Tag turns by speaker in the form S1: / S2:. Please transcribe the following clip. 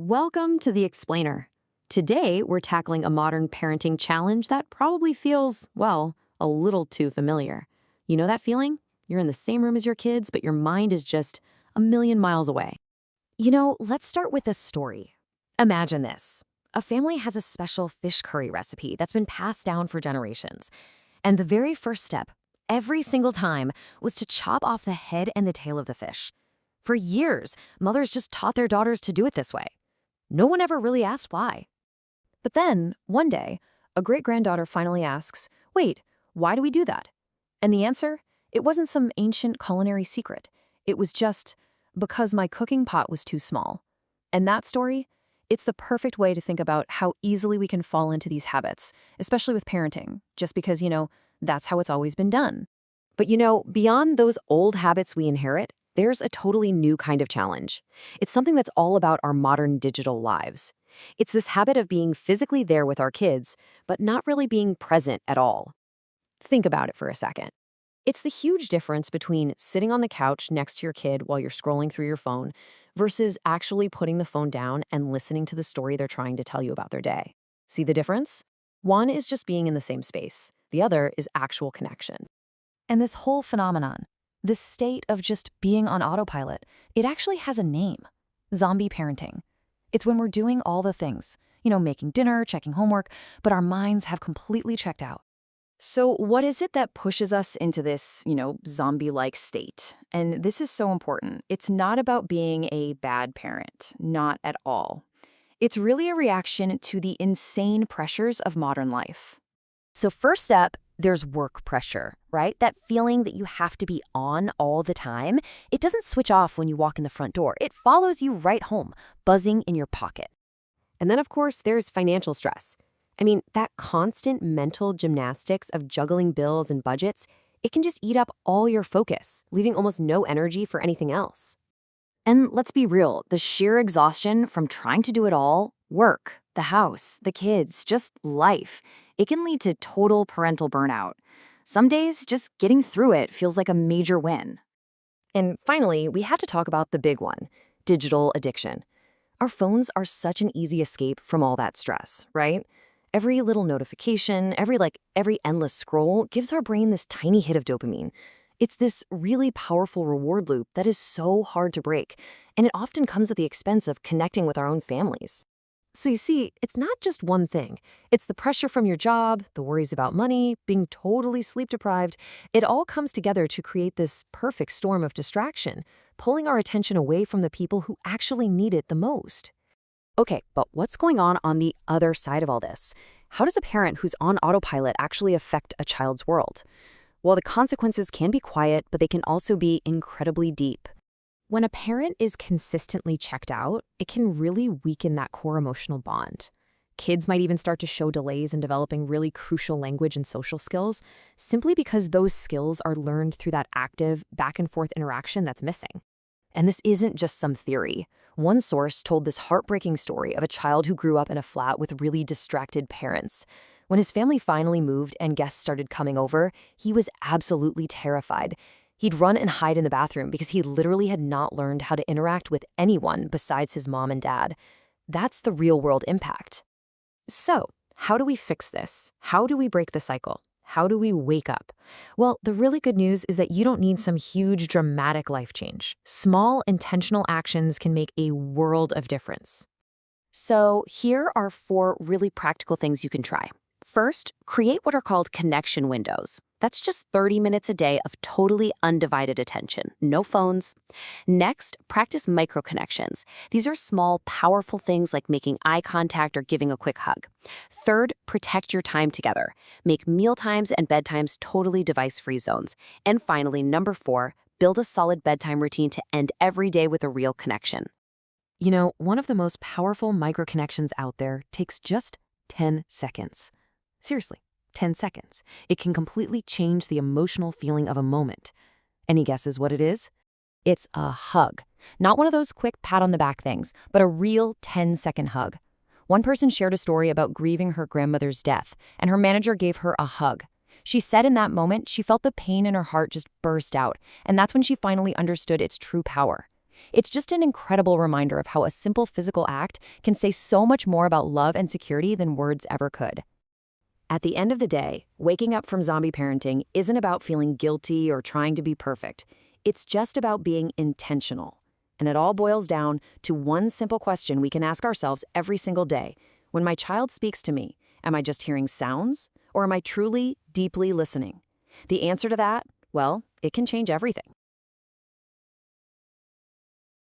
S1: Welcome to The Explainer. Today, we're tackling a modern parenting challenge that probably feels, well, a little too familiar. You know that feeling? You're in the same room as your kids, but your mind is just a million miles away.
S2: Let's start with a story. Imagine this. A family has a special fish curry recipe that's been passed down for generations. And the very first step, every single time, was to chop off the head and the tail of the fish. For years, mothers just taught their daughters to do it this way. No one ever really asked why. But then, one day, a great-granddaughter finally asks, "Wait, why do we do that?" And the answer? It wasn't some ancient culinary secret. It was just because my cooking pot was too small. And that story? It's the perfect way to think about how easily we can fall into these habits, especially with parenting, just because, that's how it's always been done.
S1: But beyond those old habits we inherit, there's a totally new kind of challenge. It's something that's all about our modern digital lives. It's this habit of being physically there with our kids, but not really being present at all. Think about it for a second. It's the huge difference between sitting on the couch next to your kid while you're scrolling through your phone versus actually putting the phone down and listening to the story they're trying to tell you about their day. See the difference? One is just being in the same space. The other is actual connection.
S2: And this whole phenomenon, this state of just being on autopilot, it actually has a name: zombie parenting. It's when we're doing all the things, making dinner, checking homework, but our minds have completely checked out.
S3: So what is it that pushes us into this, zombie-like state? And this is so important. It's not about being a bad parent, not at all. It's really a reaction to the insane pressures of modern life.
S2: So first up, there's work pressure, right? That feeling that you have to be on all the time. It doesn't switch off when you walk in the front door. It follows you right home, buzzing in your pocket.
S1: And then, of course, there's financial stress. That constant mental gymnastics of juggling bills and budgets, it can just eat up all your focus, leaving almost no energy for anything else.
S2: And let's be real, the sheer exhaustion from trying to do it all, work, the house, the kids, just life, it can lead to total parental burnout. Some days, just getting through it feels like a major win.
S1: And finally, we have to talk about the big one, digital addiction. Our phones are such an easy escape from all that stress, right? Every little notification, every endless scroll gives our brain this tiny hit of dopamine. It's this really powerful reward loop that is so hard to break, and it often comes at the expense of connecting with our own families. So you see, it's not just one thing. It's the pressure from your job, the worries about money, being totally sleep deprived. It all comes together to create this perfect storm of distraction, pulling our attention away from the people who actually need it the most. Okay, but what's going on the other side of all this? How does a parent who's on autopilot actually affect a child's world? Well, the consequences can be quiet, but they can also be incredibly deep. When a parent is consistently checked out, it can really weaken that core emotional bond. Kids might even start to show delays in developing really crucial language and social skills, simply because those skills are learned through that active, back-and-forth interaction that's missing. And this isn't just some theory. One source told this heartbreaking story of a child who grew up in a flat with really distracted parents. When his family finally moved and guests started coming over, he was absolutely terrified. He'd run and hide in the bathroom because he literally had not learned how to interact with anyone besides his mom and dad. That's the real-world impact. So, how do we fix this? How do we break the cycle? How do we wake up? Well, the really good news is that you don't need some huge, dramatic life change. Small, intentional actions can make a world of difference. So here are 4 really practical things you can try. First, create what are called connection windows. That's just 30 minutes a day of totally undivided attention, no phones. Next, practice micro-connections. These are small, powerful things like making eye contact or giving a quick hug. Third, protect your time together. Make mealtimes and bedtimes totally device-free zones. And finally, number 4, build a solid bedtime routine to end every day with a real connection. One of the most powerful micro-connections out there takes just 10 seconds. Seriously, 10 seconds. It can completely change the emotional feeling of a moment. Any guesses what it is? It's a hug. Not one of those quick pat-on-the-back things, but a real 10-second hug. One person shared a story about grieving her grandmother's death, and her manager gave her a hug. She said in that moment she felt the pain in her heart just burst out, and that's when she finally understood its true power.
S2: It's just an incredible reminder of how a simple physical act can say so much more about love and security than words ever could.
S1: At the end of the day, waking up from zombie parenting isn't about feeling guilty or trying to be perfect. It's just about being intentional. And it all boils down to one simple question we can ask ourselves every single day. When my child speaks to me, am I just hearing sounds, or am I truly, deeply listening? The answer to that, well, it can change everything.